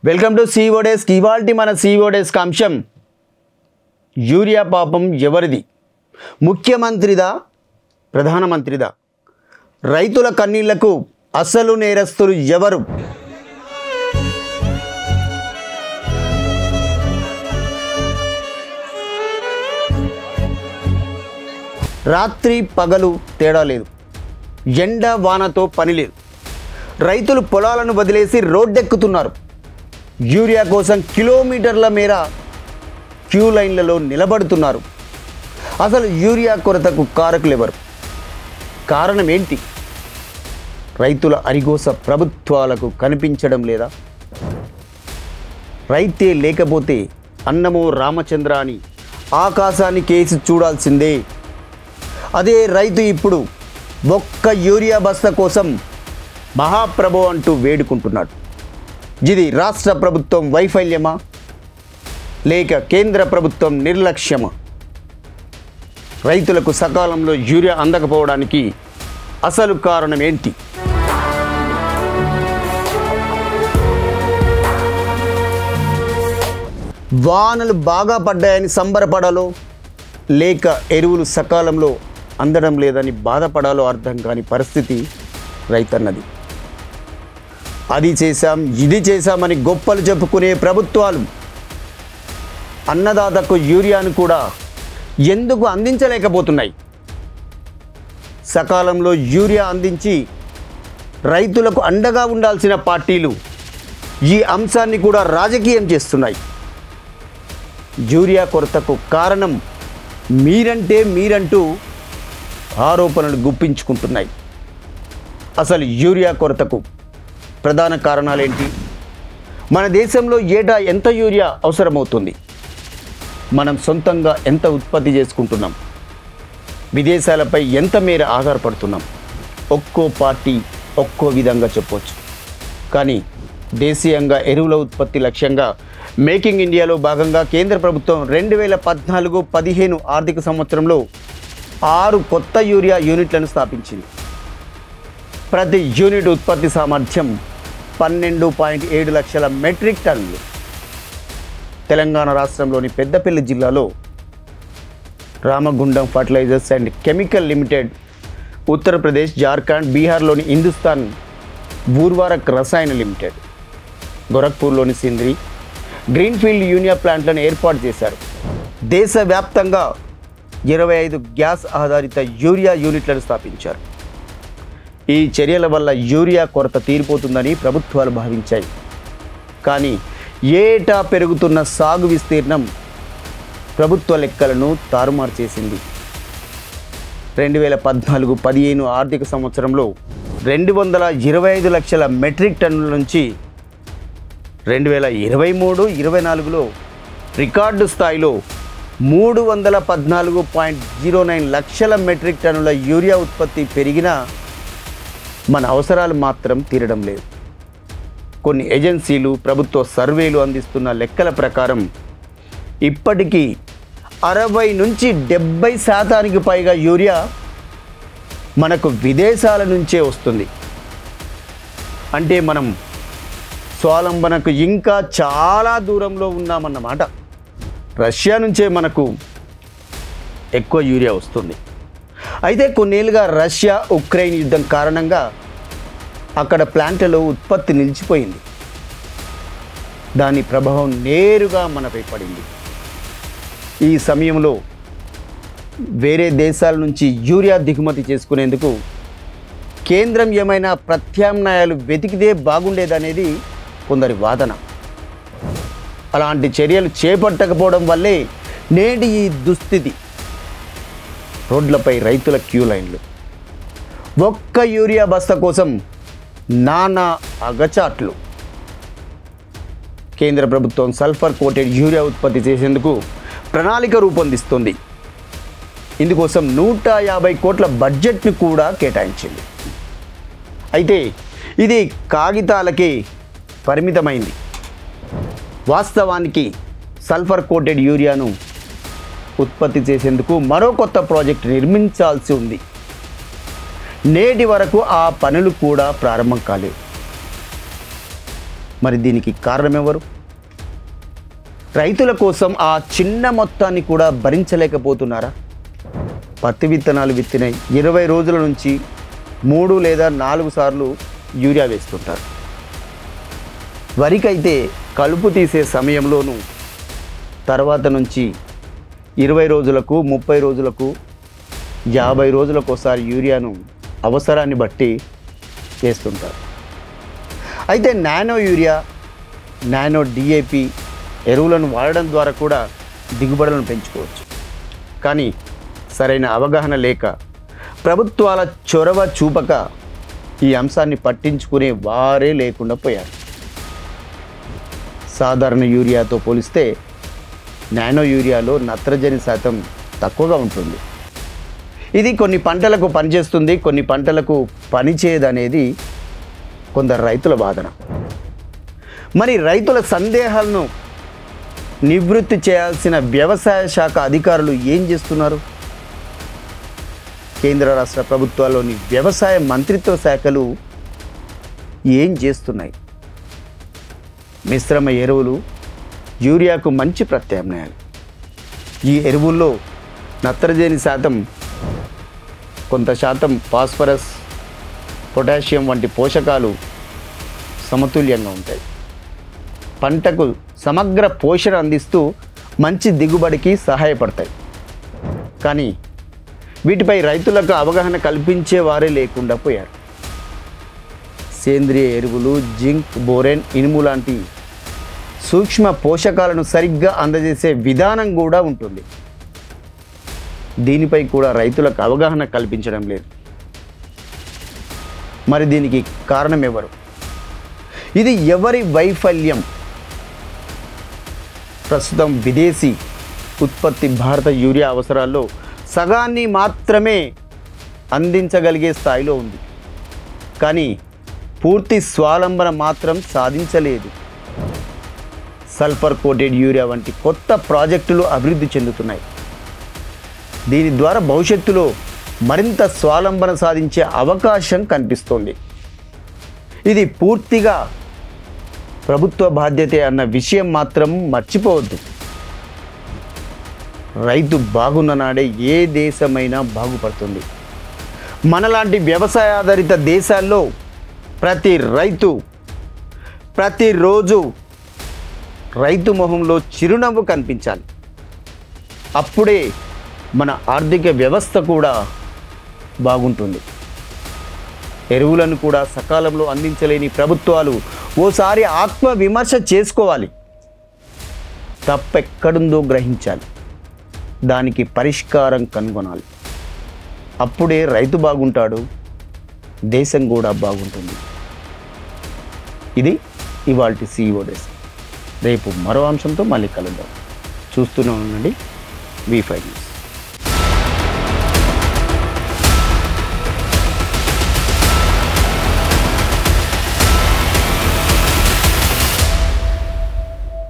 Welcome to CEO Desk. ఇవాల్టి మన CEO Desk అంశం యూరియా పాపం ఎవరిది? ముఖ్యమంత్రిదా, ప్రధానమంత్రిదా? రైతుల కన్నీళ్లకు అసలు నేరస్తులు ఎవరు? రాత్రి పగలు తేడా లేదు, ఎండ వానతో పని లేదు. రైతులు పొలాలను వదిలేసి రోడ్డెక్కుతున్నారు. యూరియా కోసం కిలోమీటర్ల మేర క్యూ లైన్లలో నిలబడుతున్నారు. అసలు యూరియా కొరతకు కారకులు ఎవరు? కారణం ఏంటి? రైతుల అరిగోస ప్రభుత్వాలకు కనిపించడం లేదా? రైతే లేకపోతే అన్నమో రామచంద్ర అని ఆకాశాన్ని కేసి చూడాల్సిందే. అదే రైతు ఇప్పుడు ఒక్క యూరియా బస్తా కోసం మహాప్రభు అంటూ వేడుకుంటున్నాడు. ఇది రాష్ట్ర ప్రభుత్వం వైఫల్యమా, లేక కేంద్ర ప్రభుత్వం నిర్లక్ష్యమా? రైతులకు సకాలంలో యూరియా అందకపోవడానికి అసలు కారణం ఏంటి? వానలు బాగా పడ్డాయని సంబరపడాలో, లేక ఎరువులు సకాలంలో అందడం లేదని బాధపడాలో అర్థం కాని పరిస్థితి రైతన్నది. అది చేశాం, ఇది చేశామని గొప్పలు చెప్పుకునే ప్రభుత్వాలు అన్నదాతకు యూరియాను కూడా ఎందుకు అందించలేకపోతున్నాయి? సకాలంలో యూరియా అందించి రైతులకు అండగా ఉండాల్సిన పార్టీలు ఈ అంశాన్ని కూడా రాజకీయం చేస్తున్నాయి. యూరియా కొరతకు కారణం మీరంటూ ఆరోపణలు గుప్పించుకుంటున్నాయి. అసలు యూరియా కొరతకు ప్రధాన కారణాలేంటి? మన దేశంలో ఏటా ఎంత యూరియా అవసరమవుతుంది? మనం సొంతంగా ఎంత ఉత్పత్తి చేసుకుంటున్నాం? విదేశాలపై ఎంత మేర ఆధారపడుతున్నాం? ఒక్కో పార్టీ ఒక్కో విధంగా చెప్పవచ్చు. కానీ దేశీయంగా ఎరువుల ఉత్పత్తి లక్ష్యంగా మేకింగ్ ఇండియాలో భాగంగా కేంద్ర ప్రభుత్వం 2014-15 ఆర్థిక సంవత్సరంలో 6 కొత్త యూరియా యూనిట్లను స్థాపించింది. ప్రతి యూనిట్ ఉత్పత్తి సామర్థ్యం 12.7 లక్షల మెట్రిక్ టన్నులు. తెలంగాణ రాష్ట్రంలోని పెద్దపల్లి జిల్లాలో Ramagundam fertilizers and chemical limited, Uttar Pradesh, Jharkhand, బీహార్లోని హిందుస్థాన్ బూర్వారక్ రసాయన లిమిటెడ్, గోరఖ్పూర్లోని సింద్రి గ్రీన్ఫీల్డ్ యూరియా ప్లాంట్లను ఏర్పాటు చేశారు. దేశవ్యాప్తంగా 25 గ్యాస్ ఆధారిత యూరియా యూనిట్లను స్థాపించారు. ఈ చర్యల వల్ల యూరియా కొరత తీరిపోతుందని ప్రభుత్వాలు భావించాయి. కానీ ఏటా పెరుగుతున్న సాగు విస్తీర్ణం ప్రభుత్వ లెక్కలను తారుమారు చేసింది. 2014-15 ఆర్థిక సంవత్సరంలో 225 లక్షల మెట్రిక్ టన్నుల నుంచి 2023-24లో రికార్డు స్థాయిలో 314.09 లక్షల మెట్రిక్ టన్నుల యూరియా ఉత్పత్తి పెరిగినా మన అవసరాలు మాత్రం తీరడం లేదు. కొన్ని ఏజెన్సీలు, ప్రభుత్వ సర్వేలు అందిస్తున్న లెక్కల ప్రకారం ఇప్పటికీ 60-70% పైగా యూరియా మనకు విదేశాల నుంచే వస్తుంది. అంటే మనం స్వావలంబనకు ఇంకా చాలా దూరంలో ఉన్నామన్నమాట. రష్యా నుంచే మనకు ఎక్కువ యూరియా వస్తుంది. అయితే కొన్నేళ్ళుగా రష్యా ఉక్రెయిన్ యుద్ధం కారణంగా అక్కడ ప్లాంట్లలో ఉత్పత్తి నిలిచిపోయింది. దాని ప్రభావం నేరుగా మనపై పడింది. ఈ సమయంలో వేరే దేశాల నుంచి యూరియా దిగుమతి చేసుకునేందుకు కేంద్రం ఏమైనా ప్రత్యామ్నాయాలు వెతికితే బాగుండేదనేది కొందరి వాదన. అలాంటి చర్యలు చేపట్టకపోవడం వల్లే నేటి ఈ దుస్థితి. రోడ్లపై రైతుల క్యూ లైన్లు, ఒక్క యూరియా బస్తా కోసం నానా అగచాట్లు. కేంద్ర ప్రభుత్వం సల్ఫర్ కోటెడ్ యూరియా ఉత్పత్తి చేసేందుకు ప్రణాళిక రూపొందిస్తుంది. ఇందుకోసం 150 కోట్ల బడ్జెట్ను కూడా కేటాయించింది. అయితే ఇది కాగితాలకే పరిమితమైంది. వాస్తవానికి సల్ఫర్ కోటెడ్ యూరియాను ఉత్పత్తి చేసేందుకు మరో కొత్త ప్రాజెక్ట్ నిర్మించాల్సి ఉంది. నేటి వరకు ఆ పనులు కూడా ప్రారంభం కాలేదు. మరి దీనికి కారణం ఎవరు? రైతుల కోసం ఆ చిన్న మొత్తాన్ని కూడా భరించలేకపోతున్నారా? పత్తి విత్తనాలు విత్తిన 20 రోజుల నుంచి 3 లేదా 4 సార్లు యూరియా వేస్తుంటారు. వరికైతే కలుపు తీసే సమయంలోనూ తర్వాత నుంచి 20 రోజులకు, 30 రోజులకు, 50 రోజులకు ఒకసారి యూరియాను అవసరాన్ని బట్టి వేస్తుంటారు. అయితే నానో యూరియా, నానో డిఏపి ఎరువులను వాడడం ద్వారా కూడా దిగుబడులను పెంచుకోవచ్చు. కానీ సరైన అవగాహన లేక, ప్రభుత్వాల చొరవ చూపక ఈ అంశాన్ని పట్టించుకునే వారే లేకుండా పోయారు. సాధారణ యూరియాతో పోలిస్తే నానో యూరియాలో నత్రజని శాతం తక్కువగా ఉంటుంది. ఇది కొన్ని పంటలకు పనిచేస్తుంది, కొన్ని పంటలకు పనిచేయదనేది కొందరు రైతుల వాదన. మరి రైతుల సందేహాలను నివృత్తి చేయాల్సిన వ్యవసాయ శాఖ అధికారులు ఏం చేస్తున్నారు? కేంద్ర రాష్ట్ర ప్రభుత్వాల్లోని వ్యవసాయ మంత్రిత్వ శాఖలు ఏం చేస్తున్నాయి? మిశ్రమ ఎరువులు యూరియాకు మంచి ప్రత్యామ్నాయాలు. ఈ ఎరువుల్లో నత్రజని శాతం, కొంత శాతం ఫాస్ఫరస్, పొటాషియం వంటి పోషకాలు సమతుల్యంగా ఉంటాయి. పంటకు సమగ్ర పోషణ అందిస్తూ మంచి దిగుబడికి సహాయపడతాయి. కానీ వీటిపై రైతులకు అవగాహన కల్పించే వారే లేకుండా పోయారు. సేంద్రియ ఎరువులు, జింక్, బోరెన్, ఇనుము లాంటి సూక్ష్మ పోషకాలను సరిగ్గా అందజేసే విధానం కూడా ఉంటుంది. దీనిపై కూడా రైతులకు అవగాహన కల్పించడం లేదు. మరి దీనికి కారణం ఎవరు? ఇది ఎవరి వైఫల్యం? ప్రస్తుతం విదేశీ ఉత్పత్తి భారత యూరియా అవసరాల్లో సగాన్ని మాత్రమే అందించగలిగే స్థాయిలో ఉంది. కానీ పూర్తి స్వావలంబన మాత్రం సాధించలేదు. సల్ఫర్ కోటెడ్ యూరియా వంటి కొత్త ప్రాజెక్టులు అభివృద్ధి చెందుతున్నాయి. దీని ద్వారా భవిష్యత్తులో మరింత స్వావలంబన సాధించే అవకాశం కనిపిస్తోంది. ఇది పూర్తిగా ప్రభుత్వ బాధ్యతే అన్న విషయం మాత్రం మర్చిపోవద్దు. రైతు బాగున్న నాడే ఏ దేశమైనా బాగుపడుతుంది. మనలాంటి వ్యవసాయ ఆధారిత దేశాల్లో ప్రతి రైతు ప్రతిరోజు రైతు మొహంలో చిరునవ్వు కనిపించాలి. అప్పుడే మన ఆర్థిక వ్యవస్థ కూడా బాగుంటుంది. ఎరువులను కూడా సకాలంలో అందించలేని ప్రభుత్వాలు ఓసారి ఆత్మ విమర్శ చేసుకోవాలి. తప్పెక్కడుందో గ్రహించాలి. దానికి పరిష్కారం కనుగొనాలి. అప్పుడే రైతు బాగుంటాడు, దేశం కూడా బాగుంటుంది. ఇది ఇవాల్టి CEO డెస్క్. రేపు మరో అంశంతో మళ్ళీ కలుద్దాం. చూస్తూనే ఉండండి V5 న్యూస్.